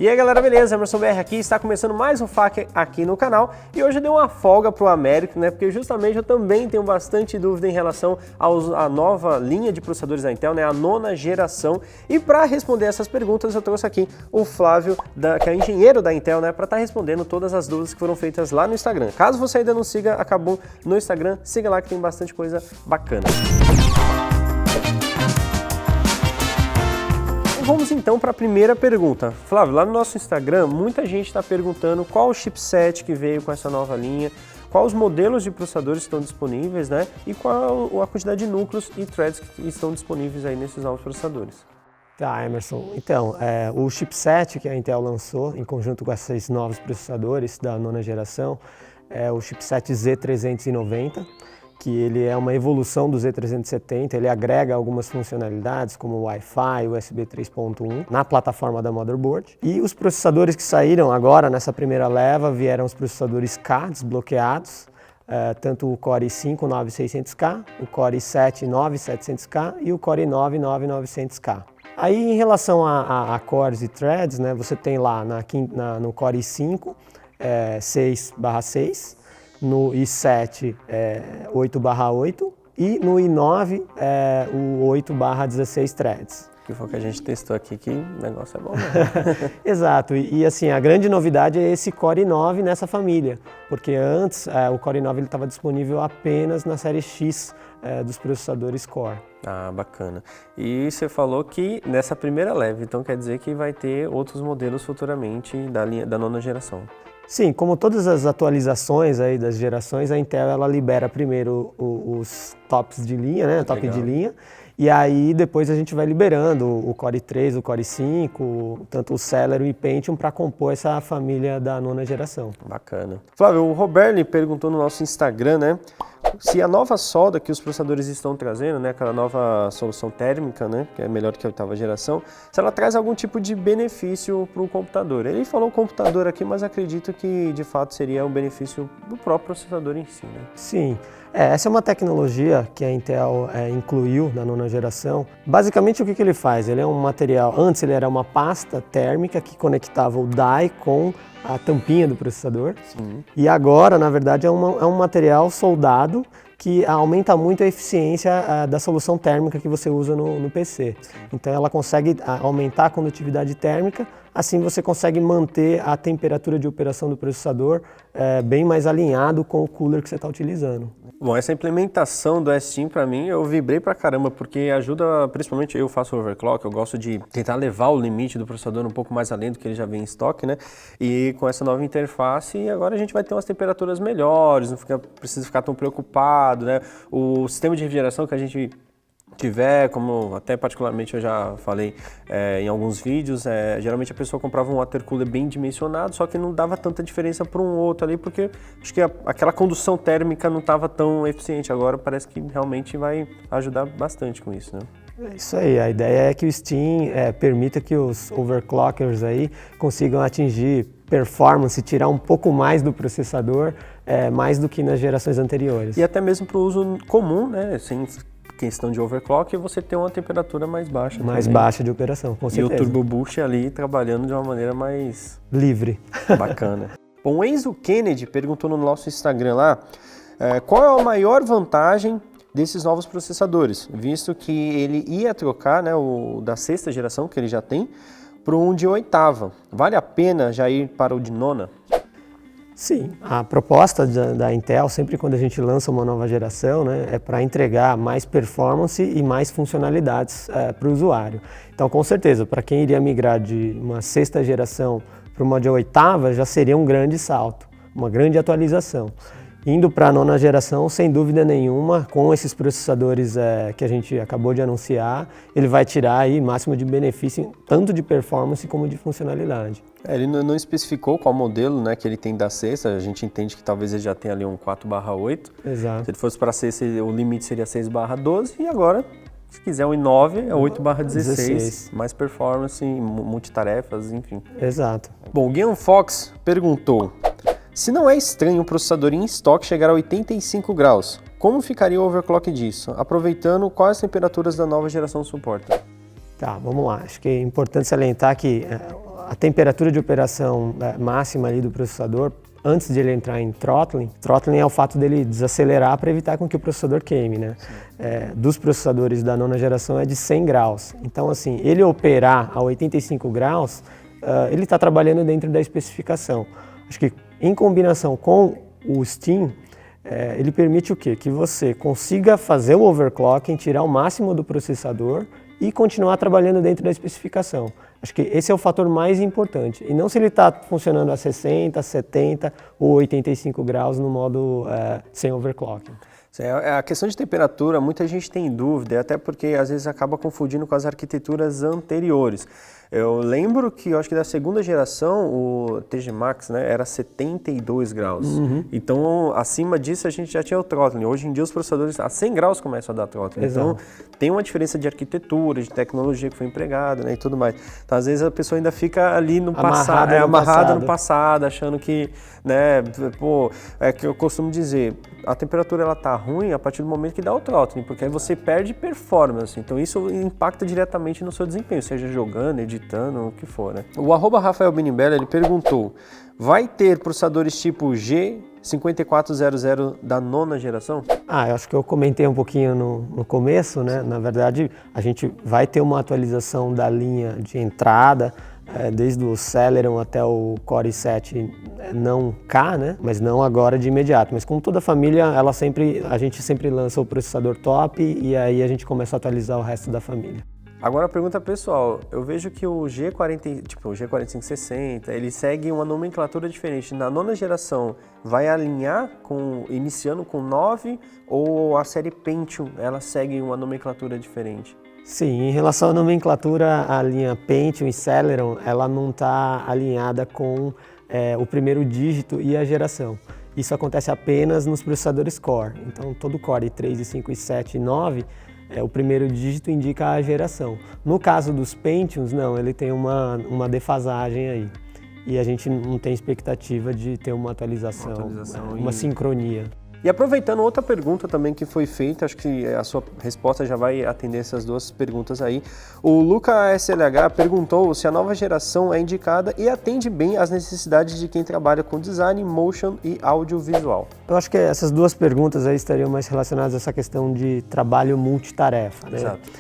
E aí galera, beleza? Emerson BR aqui, está começando mais um FAQ aqui no canal e hoje eu dei uma folga pro Américo, né? Porque justamente eu também tenho bastante dúvida em relação à nova linha de processadores da Intel, né? A 9ª geração. E para responder essas perguntas eu trouxe aqui o Flávio, que é engenheiro da Intel, né? Para estar respondendo todas as dúvidas que foram feitas lá no Instagram. Caso você ainda não siga a Kabum no Instagram, siga lá que tem bastante coisa bacana. Vamos então para a primeira pergunta. Flávio, lá no nosso Instagram, muita gente está perguntando qual o chipset que veio com essa nova linha, quais os modelos de processadores estão disponíveis, né? E qual a quantidade de núcleos e threads que estão disponíveis aí nesses novos processadores. Tá, Emerson. Então, o chipset que a Intel lançou em conjunto com esses novos processadores da 9ª geração é o chipset Z390, que ele é uma evolução do Z370, ele agrega algumas funcionalidades como Wi-Fi, USB 3.1 na plataforma da motherboard. E os processadores que saíram agora nessa primeira leva vieram os processadores K desbloqueados, tanto o Core i5-9600K, o Core i7-9700K e o Core i9-9900K. Aí em relação a cores e threads, né, você tem lá no Core i5 6/6, no i7 8/8 e no i9 o 8/16 threads. Que foi o que a gente testou aqui, que o negócio é bom mesmo. Exato, e assim, a grande novidade é esse Core i9 nessa família, porque antes o Core i9 estava disponível apenas na série X dos processadores Core. Ah, bacana. E você falou que nessa primeira leva, então quer dizer que vai ter outros modelos futuramente da 9ª geração. Sim, como todas as atualizações aí das gerações, a Intel ela libera primeiro os tops de linha, né, top de linha, e aí depois a gente vai liberando o Core i3, o Core i5, tanto o Celeron e Pentium para compor essa família da 9ª geração. Bacana. Flávio, o Roberto perguntou no nosso Instagram, né, se a nova solda que os processadores estão trazendo, né, aquela nova solução térmica, né, que é melhor que a 8ª geração, se ela traz algum tipo de benefício para o computador. Ele falou computador aqui, mas acredito que de fato seria um benefício do próprio processador em si, né? Sim. Essa é uma tecnologia que a Intel incluiu na 9ª geração. Basicamente o que ele faz? Ele é um material, antes ele era uma pasta térmica que conectava o die com a tampinha do processador. Sim. E agora, na verdade, é um material soldado que aumenta muito a eficiência da solução térmica que você usa no PC. Então ela consegue aumentar a condutividade térmica, assim você consegue manter a temperatura de operação do processador bem mais alinhado com o cooler que você está utilizando. Bom, essa implementação do STIM para mim eu vibrei pra caramba, porque ajuda, principalmente eu faço overclock, eu gosto de tentar levar o limite do processador um pouco mais além do que ele já vem em estoque, né? E com essa nova interface agora a gente vai ter umas temperaturas melhores, não precisa ficar tão preocupado, né? O sistema de refrigeração que a gente tiver, como até particularmente eu já falei em alguns vídeos, geralmente a pessoa comprava um water cooler bem dimensionado, só que não dava tanta diferença para um outro ali, porque acho que aquela condução térmica não estava tão eficiente. Agora parece que realmente vai ajudar bastante com isso, né? É isso aí, a ideia é que o Steam permita que os overclockers aí consigam atingir performance, tirar um pouco mais do processador, mais do que nas gerações anteriores. E até mesmo para o uso comum, né? Sem questão de overclock, você tem uma temperatura mais baixa. Mais baixa de operação, com certeza. E o Turbo Boost ali trabalhando de uma maneira mais livre. Bacana. Bom, o Enzo Kennedy perguntou no nosso Instagram lá, qual é a maior vantagem desses novos processadores, visto que ele ia trocar, né, o da 6ª geração, que ele já tem, para um de 8ª. Vale a pena já ir para o de 9ª? Sim, a proposta da Intel, sempre quando a gente lança uma nova geração, né, é para entregar mais performance e mais funcionalidades para o usuário. Então, com certeza, para quem iria migrar de uma 6ª geração para uma de 8ª, já seria um grande salto, uma grande atualização. Indo para a 9ª geração, sem dúvida nenhuma, com esses processadores que a gente acabou de anunciar, ele vai tirar aí máximo de benefício, tanto de performance como de funcionalidade. Ele não especificou qual modelo, né, que ele tem da 6ª, a gente entende que talvez ele já tenha ali um 4/8. Exato. Se ele fosse para a 6ª, o limite seria 6/12 e agora, se quiser um i9, é 8/16, mais performance, multitarefas, enfim. Exato. Bom, o Guian Fox perguntou, se não é estranho o processador em estoque chegar a 85 graus, como ficaria o overclock disso? Aproveitando, quais temperaturas da nova geração suporta? Tá, vamos lá. Acho que é importante salientar que a temperatura de operação máxima ali do processador, antes de ele entrar em throttling é o fato dele desacelerar para evitar com que o processador queime, né? Dos processadores da nona geração é de 100 graus. Então, assim, ele operar a 85 graus, ele está trabalhando dentro da especificação. Acho que em combinação com o Steam, ele permite o quê? Que você consiga fazer o overclocking, tirar o máximo do processador e continuar trabalhando dentro da especificação. Acho que esse é o fator mais importante. E não se ele está funcionando a 60, 70 ou 85 graus no modo sem overclocking. A questão de temperatura, muita gente tem dúvida, até porque às vezes acaba confundindo com as arquiteturas anteriores. Eu lembro que, eu acho que da segunda geração, o TG Max, né, era 72 graus. Então, acima disso, a gente já tinha o throttling. Hoje em dia, os processadores a 100 graus começam a dar throttling. Então, tem uma diferença de arquitetura, de tecnologia que foi empregada, né, e tudo mais. Então, às vezes, a pessoa ainda fica ali no passado, amarrada no passado, achando que, né, pô, é que eu costumo dizer, a temperatura ela tá ruim a partir do momento que dá o throttling, porque aí você perde performance. Então, isso impacta diretamente no seu desempenho, seja jogando, editando, o que for, né? O @Rafael Benimbella, ele perguntou, vai ter processadores tipo G5400 da nona geração? Eu acho que eu comentei um pouquinho no começo, né? Na verdade, a gente vai ter uma atualização da linha de entrada, desde o Celeron até o Core i7 não K, né? Mas não agora de imediato. Mas como toda família, a gente sempre lança o processador top e aí a gente começa a atualizar o resto da família. Agora a pergunta pessoal, eu vejo que o G4560, ele segue uma nomenclatura diferente. Na nona geração, vai alinhar iniciando com 9 ou a série Pentium, ela segue uma nomenclatura diferente? Sim, em relação à nomenclatura, a linha Pentium e Celeron, ela não está alinhada com o primeiro dígito e a geração. Isso acontece apenas nos processadores Core. Então, todo Core i3, i5, i7 e 9, o primeiro dígito indica a geração. No caso dos Pentiums, não, ele tem uma defasagem aí. E a gente não tem expectativa de ter uma atualização uma sincronia. E aproveitando outra pergunta também que foi feita, acho que a sua resposta já vai atender essas duas perguntas aí. O Luca SLH perguntou se a nova geração é indicada e atende bem às necessidades de quem trabalha com design, motion e audiovisual. Eu acho que essas duas perguntas aí estariam mais relacionadas a essa questão de trabalho multitarefa, né? Exato.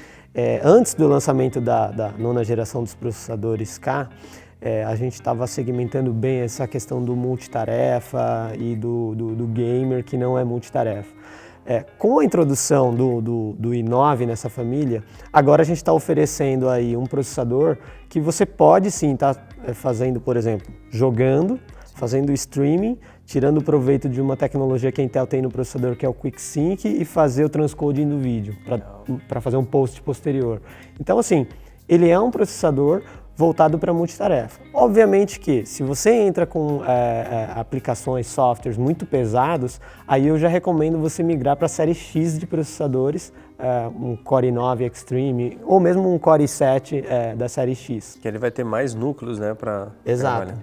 Antes do lançamento da nona geração dos processadores K, a gente estava segmentando bem essa questão do multitarefa e do gamer que não é multitarefa. Com a introdução do i9 nessa família, agora a gente está oferecendo aí um processador que você pode sim estar fazendo, por exemplo, jogando, fazendo streaming, tirando proveito de uma tecnologia que a Intel tem no processador que é o QuickSync e fazer o transcoding do vídeo para fazer um post posterior. Então assim, ele é um processador voltado para multitarefa. Obviamente que se você entra com aplicações, softwares muito pesados, aí eu já recomendo você migrar para a série X de processadores, um Core i9 Extreme ou mesmo um Core i7 da série X. Que ele vai ter mais núcleos, né, para Exato.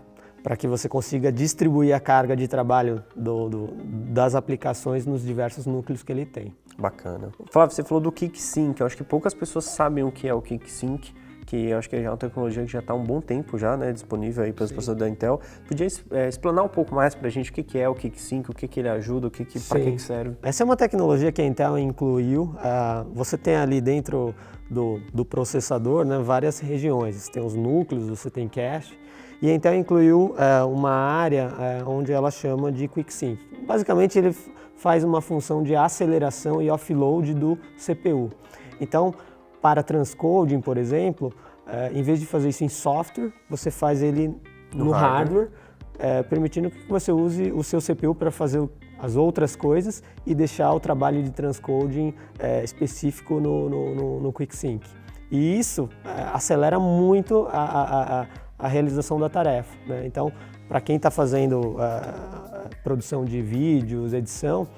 Para que você consiga distribuir a carga de trabalho das aplicações nos diversos núcleos que ele tem. Bacana. Flávio, você falou do QuickSync, eu acho que poucas pessoas sabem o que é o QuickSync, que eu acho que é uma tecnologia que já está há um bom tempo já, né, disponível aí para os processadores da Intel. Podia explanar um pouco mais para a gente o que é o QuickSync, o que ele ajuda, para que serve? Essa é uma tecnologia que a Intel incluiu. Você tem ali dentro do processador, né, várias regiões. Você tem os núcleos, você tem cache. E a Intel incluiu uma área onde ela chama de QuickSync. Basicamente, ele faz uma função de aceleração e offload do CPU. Então, para transcoding, por exemplo, em vez de fazer isso em software, você faz ele no hardware, permitindo que você use o seu CPU para fazer as outras coisas e deixar o trabalho de transcoding específico no QuickSync. E isso acelera muito a realização da tarefa, né? Então, para quem está fazendo produção de vídeos, edição,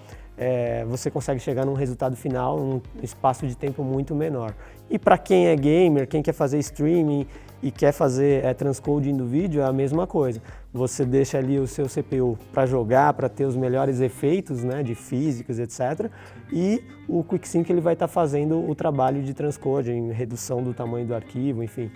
você consegue chegar num resultado final num espaço de tempo muito menor. E para quem é gamer, quem quer fazer streaming e quer fazer transcoding do vídeo, é a mesma coisa. Você deixa ali o seu CPU para jogar, para ter os melhores efeitos, né, de físicas, etc. E o QuickSync ele vai estar fazendo o trabalho de transcoding, redução do tamanho do arquivo, enfim.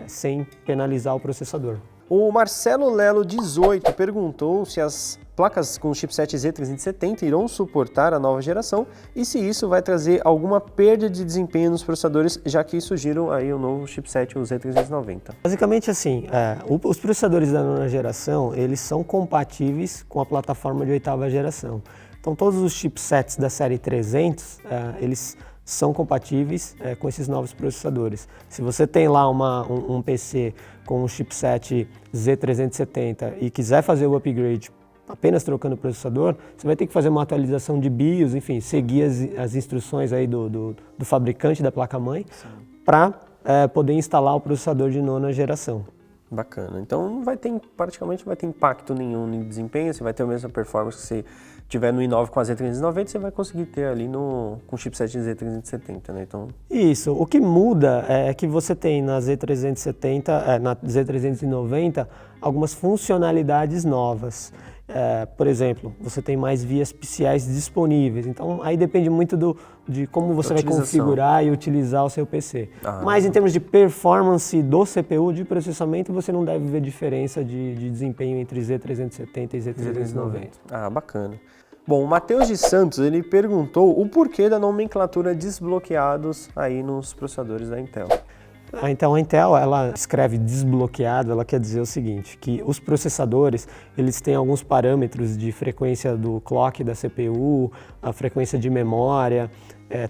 sem penalizar o processador. O Marcelo Lelo 18 perguntou se as placas com o chipset Z370 irão suportar a nova geração e se isso vai trazer alguma perda de desempenho nos processadores, já que surgiram aí o novo chipset, o Z390. Basicamente assim, os processadores da nona geração, eles são compatíveis com a plataforma de oitava geração. Então todos os chipsets da série 300, eles são compatíveis com esses novos processadores. Se você tem lá um PC com um chipset Z370 e quiser fazer o upgrade apenas trocando o processador, você vai ter que fazer uma atualização de BIOS, enfim, seguir as instruções aí do fabricante da placa-mãe para poder instalar o processador de nona geração. Bacana. Então não vai ter, praticamente não vai ter impacto nenhum no desempenho, você vai ter a mesma performance que você tiver no i9 com a Z390, você vai conseguir ter ali com o chipset Z370, né? Então... Isso. O que muda é que você tem na Z370, na Z390, algumas funcionalidades novas. Por exemplo, você tem mais vias PCIe disponíveis, então aí depende muito de como você vai configurar e utilizar o seu PC. Mas em termos de performance do CPU, de processamento, você não deve ver diferença de desempenho entre Z370 e Z390. Bacana. Bom, o Matheus de Santos, ele perguntou o porquê da nomenclatura desbloqueados aí nos processadores da Intel. Então a Intel, ela escreve desbloqueado, ela quer dizer o seguinte, que os processadores, eles têm alguns parâmetros de frequência do clock da CPU, a frequência de memória,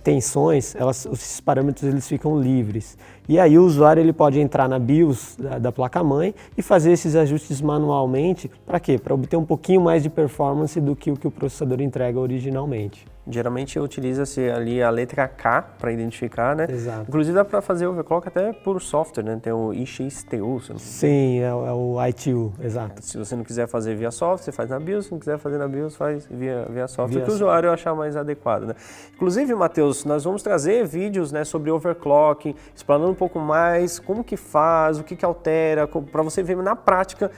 tensões, esses parâmetros eles ficam livres. E aí o usuário ele pode entrar na BIOS da placa-mãe e fazer esses ajustes manualmente, para quê? Para obter um pouquinho mais de performance do que o processador entrega originalmente. Geralmente utiliza-se ali a letra K para identificar, né? Exato. Inclusive dá para fazer overclock até por software, né? Tem o IXTU. Sim, é o ITU, exato. Se você não quiser fazer via software, você faz na BIOS. Se não quiser fazer na BIOS, faz via software, que o usuário achar mais adequado, né? Inclusive, Matheus, nós vamos trazer vídeos, né, sobre overclock, explanando um pouco mais como que faz, o que altera, para você ver na prática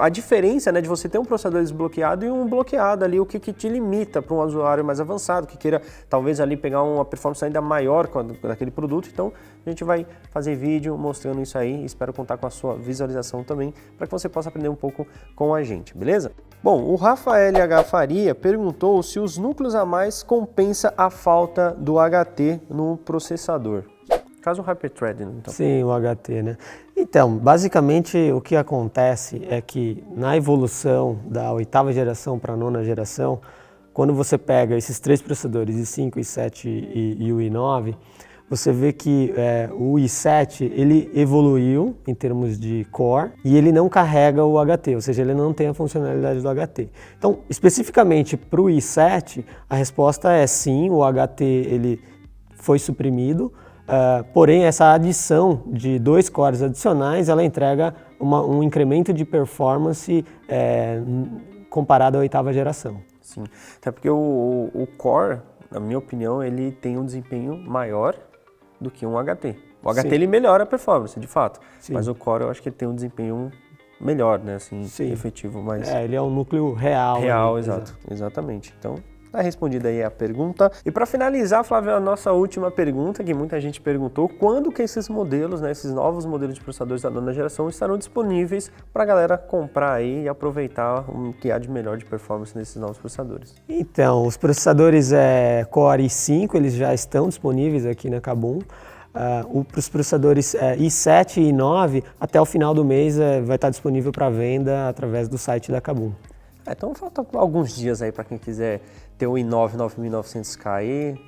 a diferença, né, de você ter um processador desbloqueado e um bloqueado ali, o que te limita para um usuário mais avançado, que queira talvez ali pegar uma performance ainda maior daquele produto. Então a gente vai fazer vídeo mostrando isso aí, espero contar com a sua visualização também, para que você possa aprender um pouco com a gente, beleza? Bom, o Rafael H. Faria perguntou se os núcleos a mais compensa a falta do HT no processador. Caso o Hyperthread, né? Então. Sim, o HT, né? Então, basicamente o que acontece é que na evolução da oitava geração para a nona geração, quando você pega esses três processadores, i5, i7 e o i9, você vê que o i7 ele evoluiu em termos de core e ele não carrega o HT, ou seja, ele não tem a funcionalidade do HT. Então, especificamente para o i7, a resposta é sim, o HT ele foi suprimido, porém essa adição de 2 cores adicionais, ela entrega um incremento de performance comparado à oitava geração. Sim, até porque o Core, na minha opinião, ele tem um desempenho maior do que um HT. O HT ele melhora a performance, de fato, mas o Core eu acho que ele tem um desempenho melhor, né, assim, efetivo, mais... ele é um núcleo real. Real, exatamente. Então, tá respondida aí a pergunta. E para finalizar, Flávio, a nossa última pergunta, que muita gente perguntou, quando que esses modelos, né, esses novos modelos de processadores da nona geração estarão disponíveis para a galera comprar aí e aproveitar o que há de melhor de performance nesses novos processadores? Então, os processadores Core i5, eles já estão disponíveis aqui na Kabum. Os processadores i7 e i9, até o final do mês vai estar disponível para venda através do site da Kabum. Então falta alguns dias aí para quem quiser ter o i9 9900K aí,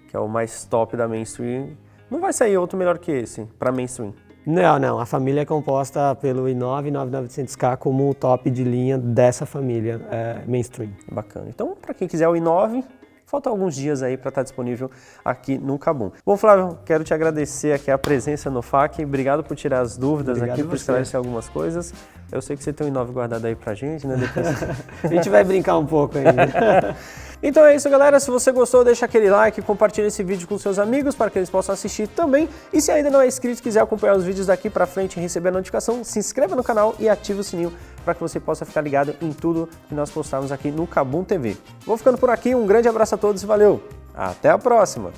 que é o mais top da mainstream. Não vai sair outro melhor que esse para mainstream? Não. A família é composta pelo i9 9900K como o top de linha dessa família mainstream. Bacana. Então, para quem quiser o i9, faltam alguns dias aí para estar disponível aqui no Kabum. Bom, Flávio, quero te agradecer aqui a presença no FAQ. Obrigado por tirar as dúvidas aqui, por esclarecer algumas coisas. Eu sei que você tem um i9 guardado aí pra gente, né? Depois... A gente vai brincar um pouco ainda. Então é isso, galera. Se você gostou, deixa aquele like, compartilha esse vídeo com seus amigos para que eles possam assistir também. E se ainda não é inscrito e quiser acompanhar os vídeos daqui pra frente e receber a notificação, se inscreva no canal e ative o sininho para que você possa ficar ligado em tudo que nós postamos aqui no Kabum TV. Vou ficando por aqui, um grande abraço a todos e valeu! Até a próxima!